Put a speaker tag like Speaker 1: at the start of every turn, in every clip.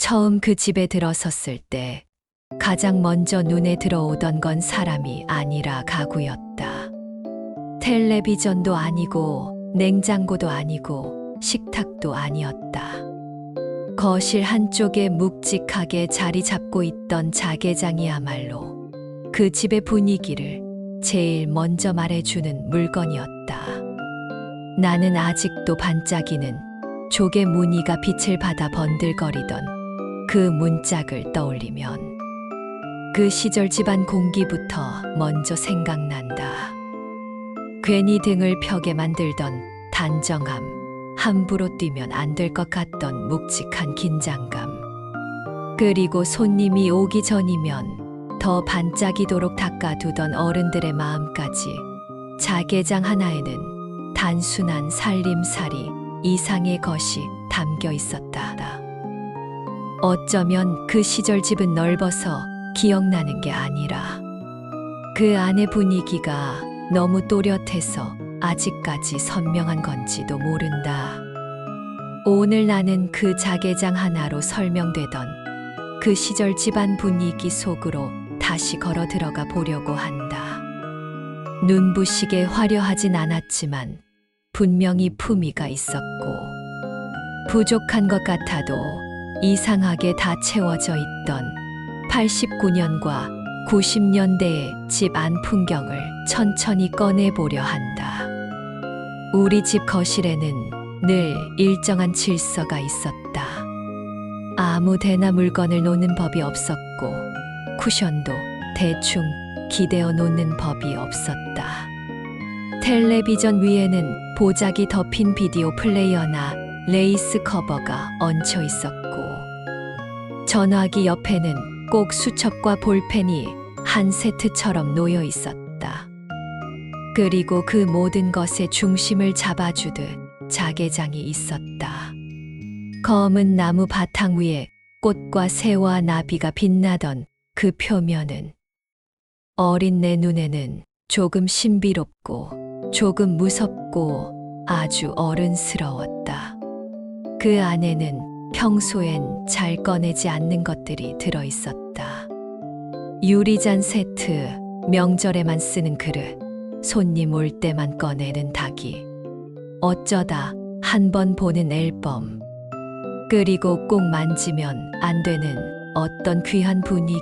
Speaker 1: 처음 그 집에 들어섰을 때 가장 먼저 눈에 들어오던 건 사람이 아니라 가구였다. 텔레비전도 아니고 냉장고도 아니고 식탁도 아니었다. 거실 한쪽에 묵직하게 자리 잡고 있던 자개장이야말로 그 집의 분위기를 제일 먼저 말해주는 물건이었다. 나는 아직도 반짝이는 조개 무늬가 빛을 받아 번들거리던 그 문짝을 떠올리면 그 시절 집안 공기부터 먼저 생각난다. 괜히 등을 펴게 만들던 단정함, 함부로 뛰면 안 될 것 같던 묵직한 긴장감. 그리고 손님이 오기 전이면 더 반짝이도록 닦아두던 어른들의 마음까지 자개장 하나에는 단순한 살림살이 이상의 것이 담겨 있었다. 어쩌면 그 시절 집은 넓어서 기억나는 게 아니라 그 안의 분위기가 너무 또렷해서 아직까지 선명한 건지도 모른다. 오늘 나는 그 자개장 하나로 설명되던 그 시절 집안 분위기 속으로 다시 걸어 들어가 보려고 한다. 눈부시게 화려하진 않았지만 분명히 품위가 있었고 부족한 것 같아도 이상하게 다 채워져 있던 89년과 90년대의 집 안 풍경을 천천히 꺼내보려 한다. 우리 집 거실에는 늘 일정한 질서가 있었다. 아무 데나 물건을 놓는 법이 없었고 쿠션도 대충 기대어 놓는 법이 없었다. 텔레비전 위에는 보자기 덮인 비디오 플레이어나 레이스 커버가 얹혀 있었고 전화기 옆에는 꼭 수첩과 볼펜이 한 세트처럼 놓여 있었다. 그리고 그 모든 것의 중심을 잡아주듯 자개장이 있었다. 검은 나무 바탕 위에 꽃과 새와 나비가 빛나던 그 표면은 어린 내 눈에는 조금 신비롭고 조금 무섭고 아주 어른스러웠다. 그 안에는 평소엔 잘 꺼내지 않는 것들이 들어 있었다. 유리잔 세트, 명절에만 쓰는 그릇, 손님 올 때만 꺼내는 닭이, 어쩌다 한 번 보는 앨범, 그리고 꼭 만지면 안 되는 어떤 귀한 분위기.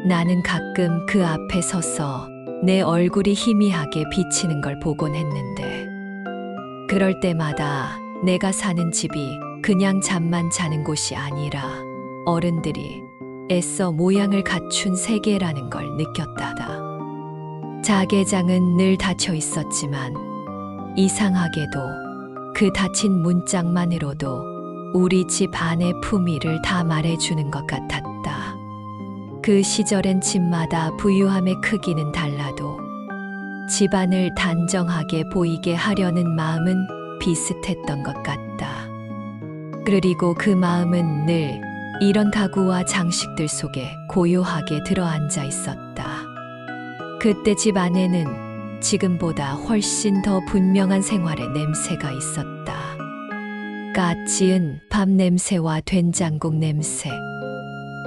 Speaker 1: 나는 가끔 그 앞에 서서 내 얼굴이 희미하게 비치는 걸 보곤 했는데 그럴 때마다 내가 사는 집이 그냥 잠만 자는 곳이 아니라 어른들이 애써 모양을 갖춘 세계라는 걸 느꼈다. 자개장은 늘 닫혀 있었지만 이상하게도 그 닫힌 문짝만으로도 우리 집 안의 품위를 다 말해주는 것 같았다. 그 시절엔 집마다 부유함의 크기는 달라도 집안을 단정하게 보이게 하려는 마음은 비슷했던 것 같다. 그리고 그 마음은 늘 이런 가구와 장식들 속에 고요하게 들어앉아 있었다. 그때 집 안에는 지금보다 훨씬 더 분명한 생활의 냄새가 있었다. 갓 지은 밥 냄새와 된장국 냄새,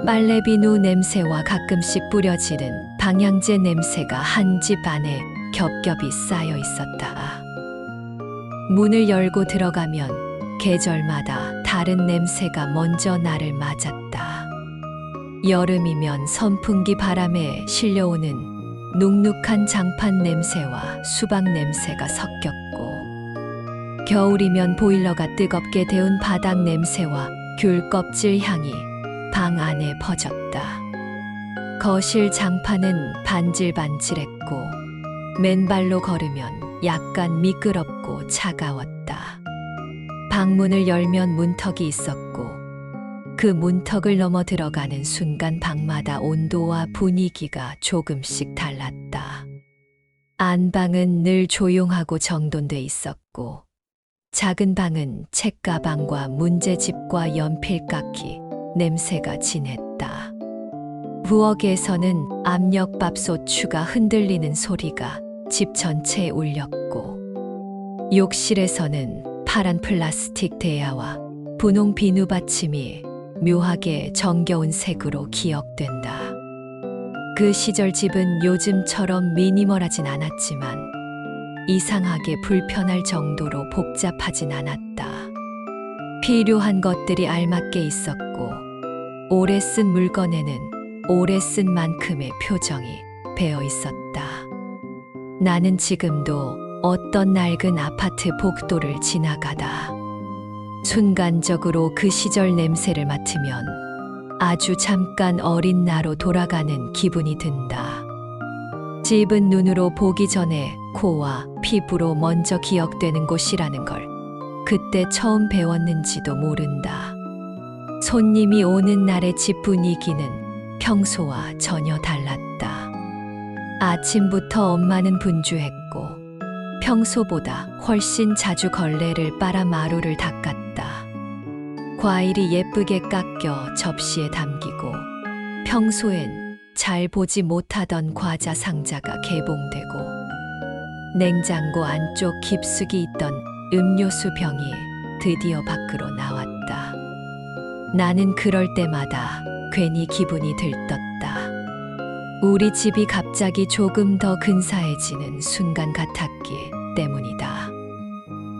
Speaker 1: 빨래비누 냄새와 가끔씩 뿌려지는 방향제 냄새가 한 집 안에 겹겹이 쌓여 있었다. 문을 열고 들어가면 계절마다 다른 냄새가 먼저 나를 맞았다. 여름이면 선풍기 바람에 실려오는 눅눅한 장판 냄새와 수박 냄새가 섞였고, 겨울이면 보일러가 뜨겁게 데운 바닥 냄새와 귤 껍질 향이 방 안에 퍼졌다. 거실 장판은 반질반질했고 맨발로 걸으면 약간 미끄럽고 차가웠다. 방문을 열면 문턱이 있었고 그 문턱을 넘어 들어가는 순간 방마다 온도와 분위기가 조금씩 달랐다. 안방은 늘 조용하고 정돈돼 있었고 작은 방은 책가방과 문제집과 연필깎이 냄새가 진했다. 부엌에서는 압력밥솥추가 흔들리는 소리가 집 전체에 울렸고 욕실에서는 파란 플라스틱 대야와 분홍 비누 받침이 묘하게 정겨운 색으로 기억된다. 그 시절 집은 요즘처럼 미니멀하진 않았지만 이상하게 불편할 정도로 복잡하진 않았다. 필요한 것들이 알맞게 있었고 오래 쓴 물건에는 오래 쓴 만큼의 표정이 배어 있었다. 나는 지금도 어떤 낡은 아파트 복도를 지나가다 순간적으로 그 시절 냄새를 맡으면 아주 잠깐 어린 나로 돌아가는 기분이 든다. 집은 눈으로 보기 전에 코와 피부로 먼저 기억되는 곳이라는 걸 그때 처음 배웠는지도 모른다. 손님이 오는 날의 집 분위기는 평소와 전혀 달랐다. 아침부터 엄마는 분주했고 평소보다 훨씬 자주 걸레를 빨아 마루를 닦았다. 과일이 예쁘게 깎여 접시에 담기고 평소엔 잘 보지 못하던 과자 상자가 개봉되고 냉장고 안쪽 깊숙이 있던 음료수 병이 드디어 밖으로 나왔다. 나는 그럴 때마다 괜히 기분이 들떴다. 우리 집이 갑자기 조금 더 근사해지는 순간 같았기 때문이다.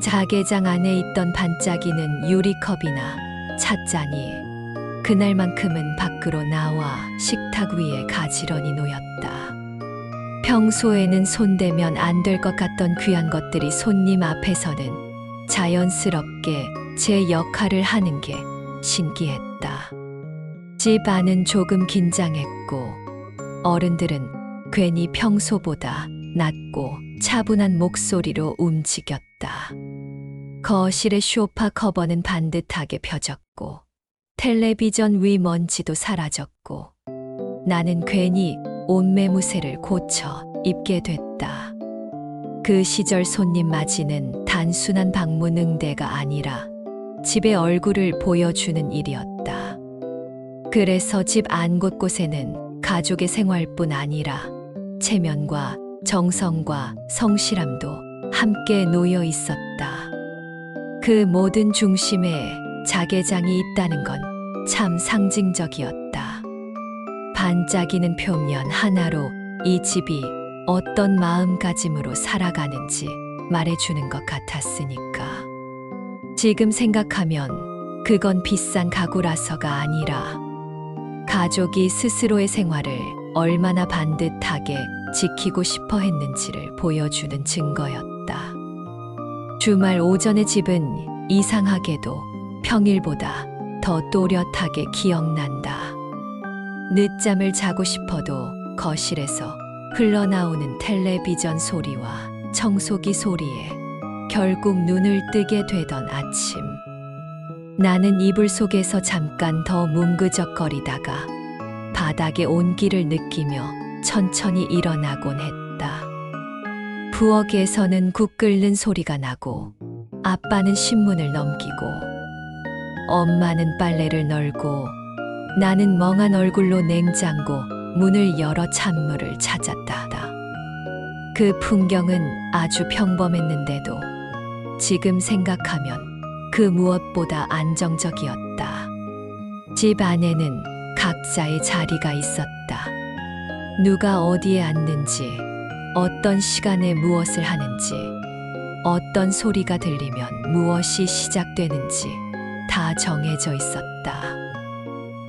Speaker 1: 자개장 안에 있던 반짝이는 유리컵이나 찻잔이 그날만큼은 밖으로 나와 식탁 위에 가지런히 놓였다. 평소에는 손대면 안 될 것 같던 귀한 것들이 손님 앞에서는 자연스럽게 제 역할을 하는 게 신기했다. 집 안은 조금 긴장했고 어른들은 괜히 평소보다 낮고 차분한 목소리로 움직였다. 거실의 소파 커버는 반듯하게 펴졌고 텔레비전 위 먼지도 사라졌고 나는 괜히 옷매무새를 고쳐 입게 됐다. 그 시절 손님 맞이는 단순한 방문 응대가 아니라 집의 얼굴을 보여주는 일이었다. 그래서 집 안 곳곳에는 가족의 생활뿐 아니라 체면과 정성과 성실함도 함께 놓여 있었다. 그 모든 중심에 자개장이 있다는 건 참 상징적이었다. 반짝이는 표면 하나로 이 집이 어떤 마음가짐으로 살아가는지 말해주는 것 같았으니까. 지금 생각하면 그건 비싼 가구라서가 아니라 가족이 스스로의 생활을 얼마나 반듯하게 지키고 싶어 했는지를 보여주는 증거였다. 주말 오전의 집은 이상하게도 평일보다 더 또렷하게 기억난다. 늦잠을 자고 싶어도 거실에서 흘러나오는 텔레비전 소리와 청소기 소리에 결국 눈을 뜨게 되던 아침. 나는 이불 속에서 잠깐 더 뭉그적거리다가 바닥의 온기를 느끼며 천천히 일어나곤 했다. 부엌에서는 국 끓는 소리가 나고 아빠는 신문을 넘기고 엄마는 빨래를 널고 나는 멍한 얼굴로 냉장고 문을 열어 찬물을 찾았다. 그 풍경은 아주 평범했는데도 지금 생각하면 그 무엇보다 안정적이었다. 집 안에는 각자의 자리가 있었다. 누가 어디에 앉는지, 어떤 시간에 무엇을 하는지, 어떤 소리가 들리면 무엇이 시작되는지 다 정해져 있었다.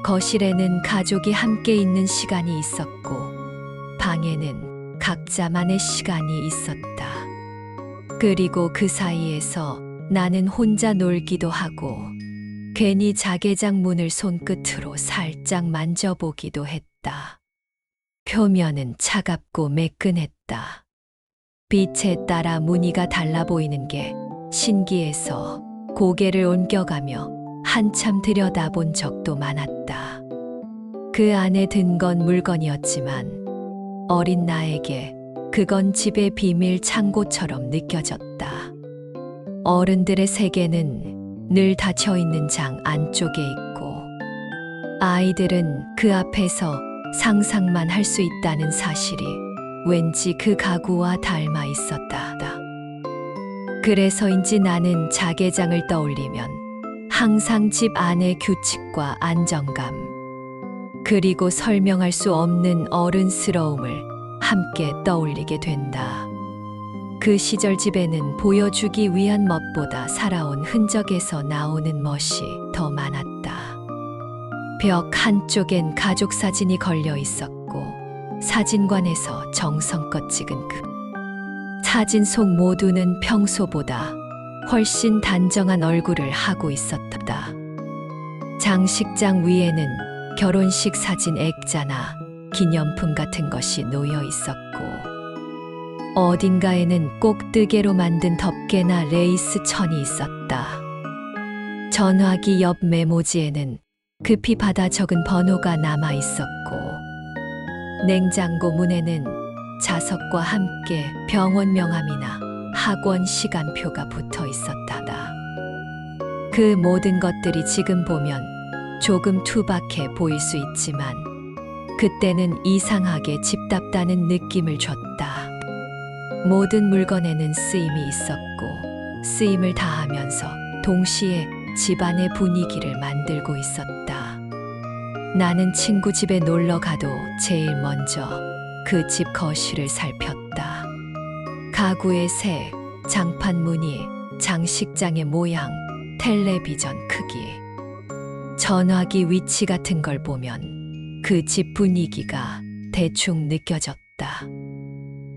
Speaker 1: 거실에는 가족이 함께 있는 시간이 있었고, 방에는 각자만의 시간이 있었다. 그리고 그 사이에서 나는 혼자 놀기도 하고, 괜히 자개장 문을 손끝으로 살짝 만져보기도 했다. 표면은 차갑고 매끈했다. 빛에 따라 무늬가 달라 보이는 게 신기해서 고개를 옮겨가며 한참 들여다본 적도 많았다. 그 안에 든 건 물건이었지만 어린 나에게 그건 집의 비밀 창고처럼 느껴졌다. 어른들의 세계는 늘 닫혀 있는 장 안쪽에 있고 아이들은 그 앞에서 상상만 할 수 있다는 사실이 왠지 그 가구와 닮아 있었다. 그래서인지 나는 자개장을 떠올리면 항상 집 안의 규칙과 안정감, 그리고 설명할 수 없는 어른스러움을 함께 떠올리게 된다. 그 시절 집에는 보여주기 위한 멋보다 살아온 흔적에서 나오는 멋이 더 많았다. 벽 한쪽엔 가족 사진이 걸려 있었고, 사진관에서 정성껏 찍은 그 사진 속 모두는 평소보다 훨씬 단정한 얼굴을 하고 있었다. 장식장 위에는 결혼식 사진 액자나 기념품 같은 것이 놓여 있었고, 어딘가에는 꼭뜨개로 만든 덮개나 레이스 천이 있었다. 전화기 옆 메모지에는 급히 받아 적은 번호가 남아 있었고, 냉장고 문에는 자석과 함께 병원 명함이나 학원 시간표가 붙어 있었다. 그 모든 것들이 지금 보면 조금 투박해 보일 수 있지만, 그때는 이상하게 집답다는 느낌을 줬다. 모든 물건에는 쓰임이 있었고, 쓰임을 다하면서 동시에 집안의 분위기를 만들고 있었다. 나는 친구 집에 놀러 가도 제일 먼저 그 집 거실을 살폈다. 가구의 색, 장판 무늬, 장식장의 모양, 텔레비전 크기, 전화기 위치 같은 걸 보면 그 집 분위기가 대충 느껴졌다.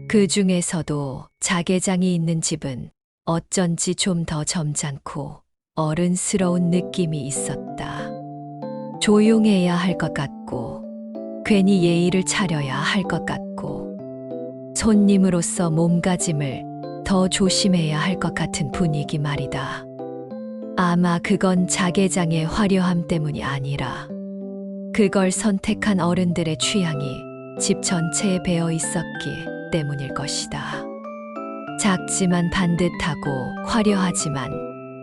Speaker 1: 그 중에서도 자개장이 있는 집은 어쩐지 좀 더 점잖고 어른스러운 느낌이 있었다. 조용해야 할 것 같고, 괜히 예의를 차려야 할 것 같고, 손님으로서 몸가짐을 더 조심해야 할 것 같은 분위기 말이다. 아마 그건 자개장의 화려함 때문이 아니라, 그걸 선택한 어른들의 취향이 집 전체에 배어 있었기 때문일 것이다. 작지만 반듯하고 화려하지만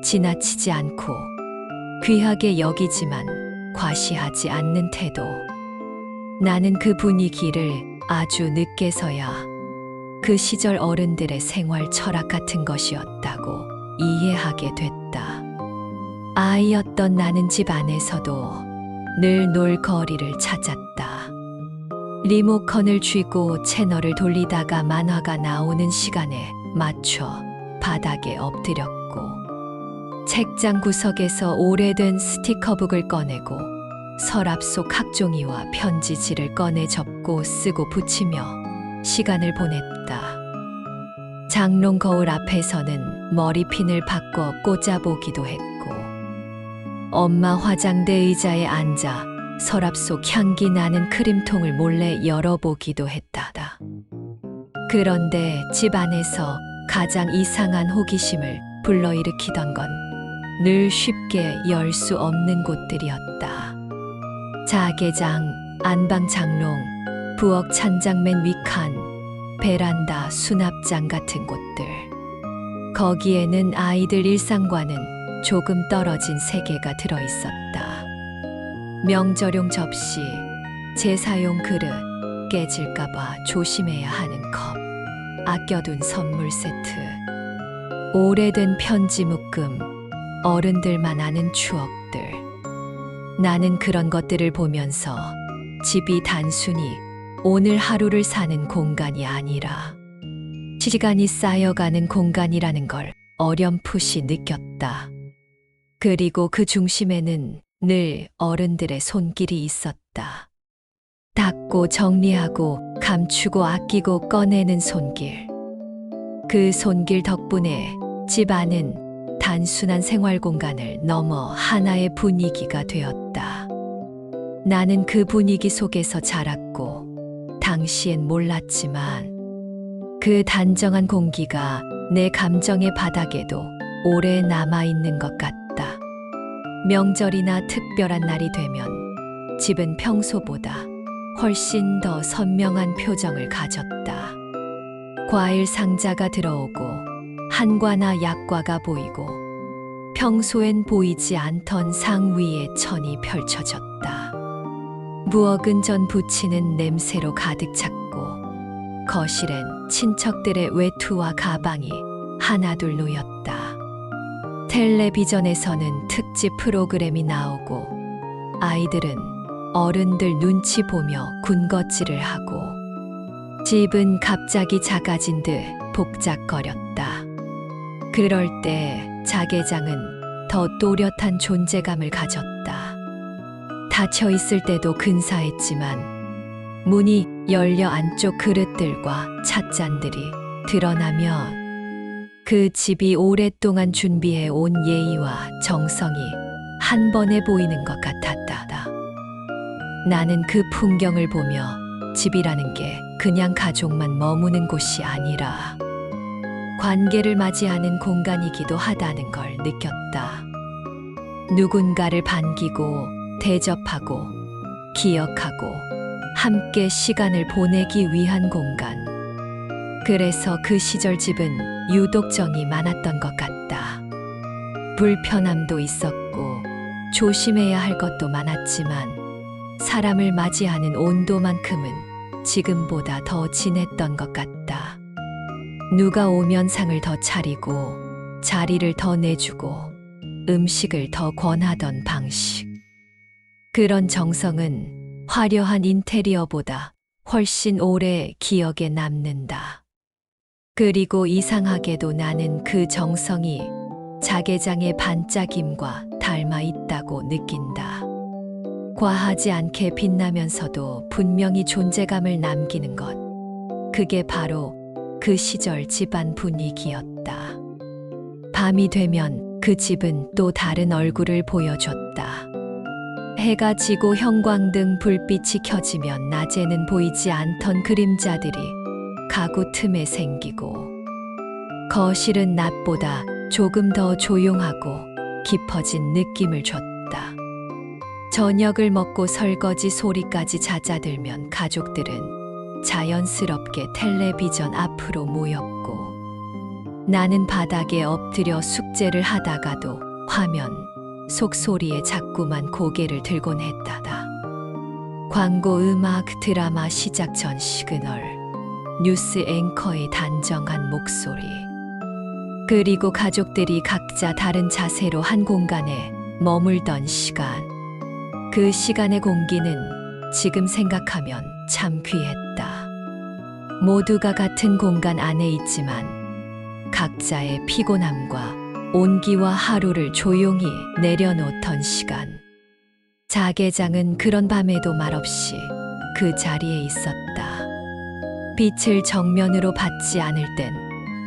Speaker 1: 지나치지 않고, 귀하게 여기지만 과시하지 않는 태도. 나는 그 분위기를 아주 늦게서야 그 시절 어른들의 생활 철학 같은 것이었다고 이해하게 됐다. 아이였던 나는 집 안에서도 늘 놀거리를 찾았다. 리모컨을 쥐고 채널을 돌리다가 만화가 나오는 시간에 맞춰 바닥에 엎드렸고, 책장 구석에서 오래된 스티커북을 꺼내고 서랍 속 학종이와 편지지를 꺼내 접고 쓰고 붙이며 시간을 보냈다. 장롱 거울 앞에서는 머리핀을 바꿔 꽂아보기도 했고, 엄마 화장대 의자에 앉아 서랍 속 향기 나는 크림통을 몰래 열어보기도 했다. 그런데 집 안에서 가장 이상한 호기심을 불러일으키던 건 늘 쉽게 열 수 없는 곳들이었다. 자개장, 안방 장롱, 부엌 찬장 맨 윗칸, 베란다, 수납장 같은 곳들. 거기에는 아이들 일상과는 조금 떨어진 세계가 들어있었다. 명절용 접시, 제사용 그릇, 깨질까봐 조심해야 하는 컵, 아껴둔 선물 세트, 오래된 편지 묶음, 어른들만 아는 추억들. 나는 그런 것들을 보면서 집이 단순히 오늘 하루를 사는 공간이 아니라 시간이 쌓여가는 공간이라는 걸 어렴풋이 느꼈다. 그리고 그 중심에는 늘 어른들의 손길이 있었다. 닦고 정리하고 감추고 아끼고 꺼내는 손길. 그 손길 덕분에 집 안은 단순한 생활 공간을 넘어 하나의 분위기가 되었다. 나는 그 분위기 속에서 자랐고, 당시엔 몰랐지만 그 단정한 공기가 내 감정의 바닥에도 오래 남아있는 것 같다. 명절이나 특별한 날이 되면 집은 평소보다 훨씬 더 선명한 표정을 가졌다. 과일 상자가 들어오고 한과나 약과가 보이고, 평소엔 보이지 않던 상 위에 천이 펼쳐졌다. 부엌은 전 부치는 냄새로 가득 찼고, 거실엔 친척들의 외투와 가방이 하나둘 놓였다. 텔레비전에서는 특집 프로그램이 나오고 아이들은 어른들 눈치 보며 군것질을 하고 집은 갑자기 작아진 듯 복작거렸다. 그럴 때 자개장은 더 또렷한 존재감을 가졌다. 닫혀 있을 때도 근사했지만 문이 열려 안쪽 그릇들과 찻잔들이 드러나면 그 집이 오랫동안 준비해 온 예의와 정성이 한 번에 보이는 것 같았다. 나는 그 풍경을 보며 집이라는 게 그냥 가족만 머무는 곳이 아니라 관계를 맞이하는 공간이기도 하다는 걸 느꼈다. 누군가를 반기고 대접하고 기억하고 함께 시간을 보내기 위한 공간. 그래서 그 시절 집은 유독 정이 많았던 것 같다. 불편함도 있었고 조심해야 할 것도 많았지만 사람을 맞이하는 온도만큼은 지금보다 더 진했던 것 같다. 누가 오면 상을 더 차리고 자리를 더 내주고 음식을 더 권하던 방식. 그런 정성은 화려한 인테리어보다 훨씬 오래 기억에 남는다. 그리고 이상하게도 나는 그 정성이 자개장의 반짝임과 닮아 있다고 느낀다. 과하지 않게 빛나면서도 분명히 존재감을 남기는 것. 그게 바로 그 시절 집안 분위기였다. 밤이 되면 그 집은 또 다른 얼굴을 보여줬다. 해가 지고 형광등 불빛이 켜지면 낮에는 보이지 않던 그림자들이 가구 틈에 생기고 거실은 낮보다 조금 더 조용하고 깊어진 느낌을 줬다. 저녁을 먹고 설거지 소리까지 잦아들면 가족들은 자연스럽게 텔레비전 앞으로 모였고 나는 바닥에 엎드려 숙제를 하다가도 화면 속소리에 자꾸만 고개를 들곤 했다다. 광고, 음악, 드라마 시작 전 시그널, 뉴스 앵커의 단정한 목소리, 그리고 가족들이 각자 다른 자세로 한 공간에 머물던 시간. 그 시간의 공기는 지금 생각하면 참 귀했다. 모두가 같은 공간 안에 있지만 각자의 피곤함과 온기와 하루를 조용히 내려놓던 시간. 자개장은 그런 밤에도 말없이 그 자리에 있었다. 빛을 정면으로 받지 않을 땐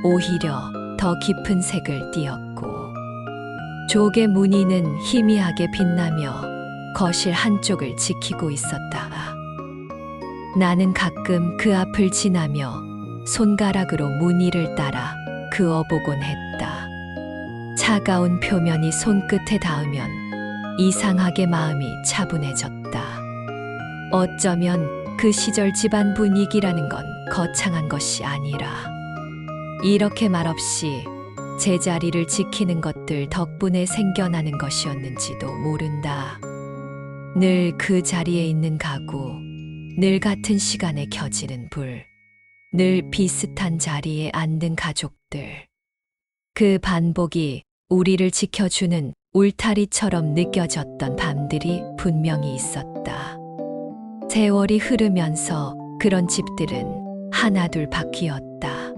Speaker 1: 오히려 더 깊은 색을 띠었고 조개 무늬는 희미하게 빛나며 거실 한쪽을 지키고 있었다. 나는 가끔 그 앞을 지나며 손가락으로 무늬를 따라 그어보곤 했다. 차가운 표면이 손끝에 닿으면 이상하게 마음이 차분해졌다. 어쩌면 그 시절 집안 분위기라는 건 거창한 것이 아니라 이렇게 말없이 제자리를 지키는 것들 덕분에 생겨나는 것이었는지도 모른다. 늘 그 자리에 있는 가구, 늘 같은 시간에 켜지는 불, 늘 비슷한 자리에 앉는 가족들. 그 반복이 우리를 지켜주는 울타리처럼 느껴졌던 밤들이 분명히 있었다. 세월이 흐르면서 그런 집들은 하나둘 바뀌었다.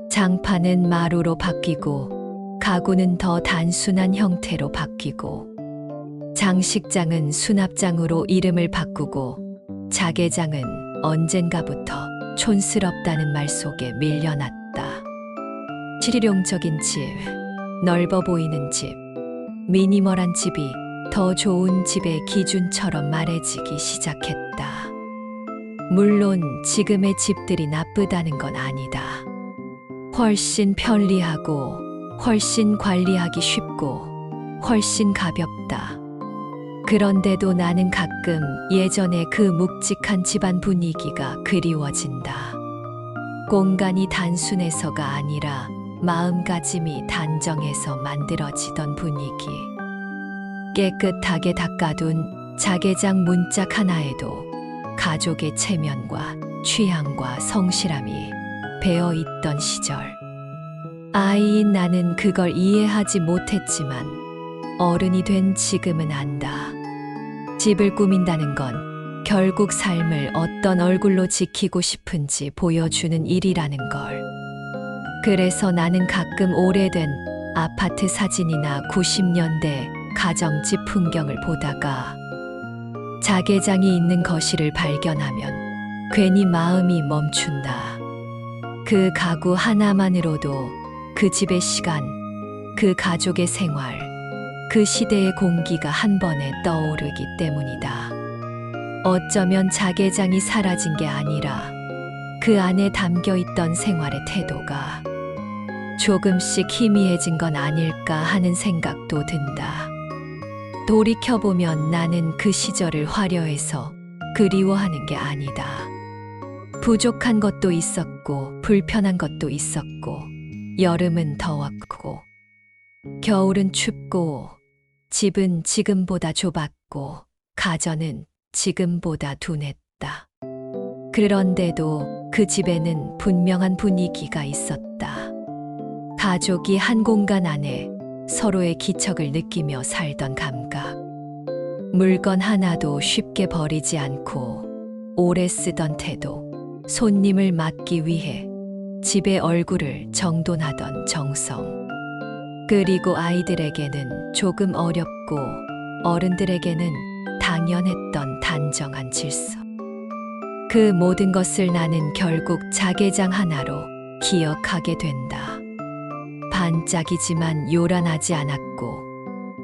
Speaker 1: 장판은 마루로 바뀌고 가구는 더 단순한 형태로 바뀌고 장식장은 수납장으로 이름을 바꾸고 자개장은 언젠가부터 촌스럽다는 말 속에 밀려났다. 실용적인 집, 넓어 보이는 집, 미니멀한 집이 더 좋은 집의 기준처럼 말해지기 시작했다. 물론 지금의 집들이 나쁘다는 건 아니다. 훨씬 편리하고 훨씬 관리하기 쉽고 훨씬 가볍다. 그런데도 나는 가끔 예전의 그 묵직한 집안 분위기가 그리워진다. 공간이 단순해서가 아니라 마음가짐이 단정해서 만들어지던 분위기. 깨끗하게 닦아둔 자개장 문짝 하나에도 가족의 체면과 취향과 성실함이 배어 있던 시절. 아이인 나는 그걸 이해하지 못했지만 어른이 된 지금은 안다. 집을 꾸민다는 건 결국 삶을 어떤 얼굴로 지키고 싶은지 보여주는 일이라는 걸. 그래서 나는 가끔 오래된 아파트 사진이나 90년대 가정집 풍경을 보다가 자개장이 있는 거실을 발견하면 괜히 마음이 멈춘다. 그 가구 하나만으로도 그 집의 시간, 그 가족의 생활, 그 시대의 공기가 한 번에 떠오르기 때문이다. 어쩌면 자개장이 사라진 게 아니라 그 안에 담겨 있던 생활의 태도가 조금씩 희미해진 건 아닐까 하는 생각도 든다. 돌이켜보면 나는 그 시절을 화려해서 그리워하는 게 아니다. 부족한 것도 있었고 불편한 것도 있었고 여름은 더웠고 겨울은 춥고 집은 지금보다 좁았고 가전은 지금보다 둔했다. 그런데도 그 집에는 분명한 분위기가 있었다. 가족이 한 공간 안에 서로의 기척을 느끼며 살던 감각. 물건 하나도 쉽게 버리지 않고 오래 쓰던 태도. 손님을 맞기 위해 집의 얼굴을 정돈하던 정성. 그리고 아이들에게는 조금 어렵고 어른들에게는 당연했던 단정한 질서. 그 모든 것을 나는 결국 자개장 하나로 기억하게 된다. 반짝이지만 요란하지 않았고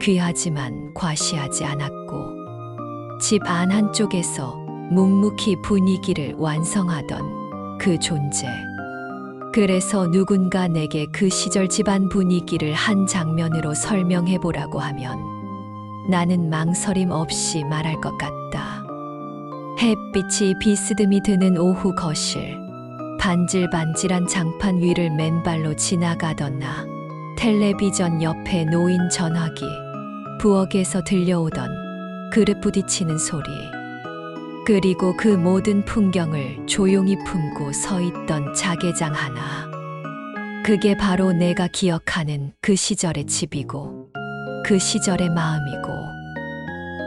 Speaker 1: 귀하지만 과시하지 않았고 집 안 한쪽에서 묵묵히 분위기를 완성하던 그 존재. 그래서 누군가 내게 그 시절 집안 분위기를 한 장면으로 설명해 보라고 하면 나는 망설임 없이 말할 것 같다. 햇빛이 비스듬히 드는 오후 거실, 반질반질한 장판 위를 맨발로 지나가던 나, 텔레비전 옆에 놓인 전화기, 부엌에서 들려오던 그릇 부딪히는 소리, 그리고 그 모든 풍경을 조용히 품고 서 있던 자개장 하나. 그게 바로 내가 기억하는 그 시절의 집이고 그 시절의 마음이고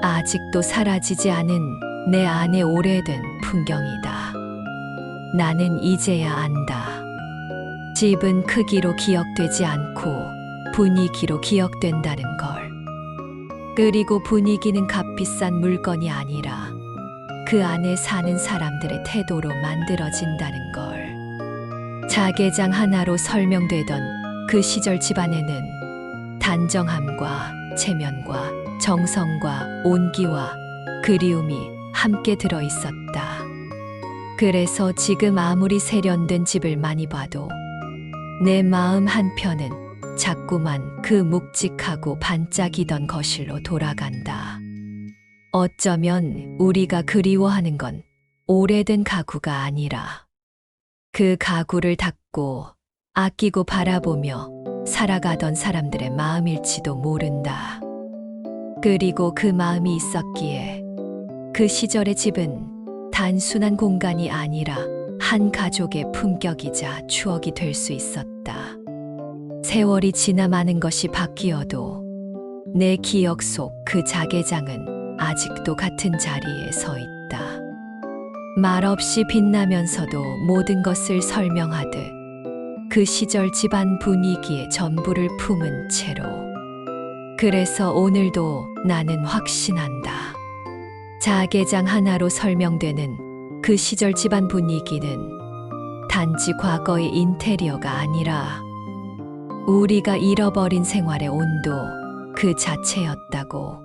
Speaker 1: 아직도 사라지지 않은 내 안의 오래된 풍경이다. 나는 이제야 안다. 집은 크기로 기억되지 않고 분위기로 기억된다는 걸. 그리고 분위기는 값비싼 물건이 아니라 그 안에 사는 사람들의 태도로 만들어진다는 걸. 자개장 하나로 설명되던 그 시절 집안에는 단정함과 체면과 정성과 온기와 그리움이 함께 들어 있었다. 그래서 지금 아무리 세련된 집을 많이 봐도 내 마음 한편은 자꾸만 그 묵직하고 반짝이던 거실로 돌아간다. 어쩌면 우리가 그리워하는 건 오래된 가구가 아니라 그 가구를 닦고 아끼고 바라보며 살아가던 사람들의 마음일지도 모른다. 그리고 그 마음이 있었기에 그 시절의 집은 단순한 공간이 아니라 한 가족의 품격이자 추억이 될 수 있었다. 세월이 지나 많은 것이 바뀌어도 내 기억 속 그 자개장은 아직도 같은 자리에 서 있다. 말없이 빛나면서도 모든 것을 설명하듯 그 시절 집안 분위기의 전부를 품은 채로. 그래서 오늘도 나는 확신한다. 자개장 하나로 설명되는 그 시절 집안 분위기는 단지 과거의 인테리어가 아니라 우리가 잃어버린 생활의 온도 그 자체였다고.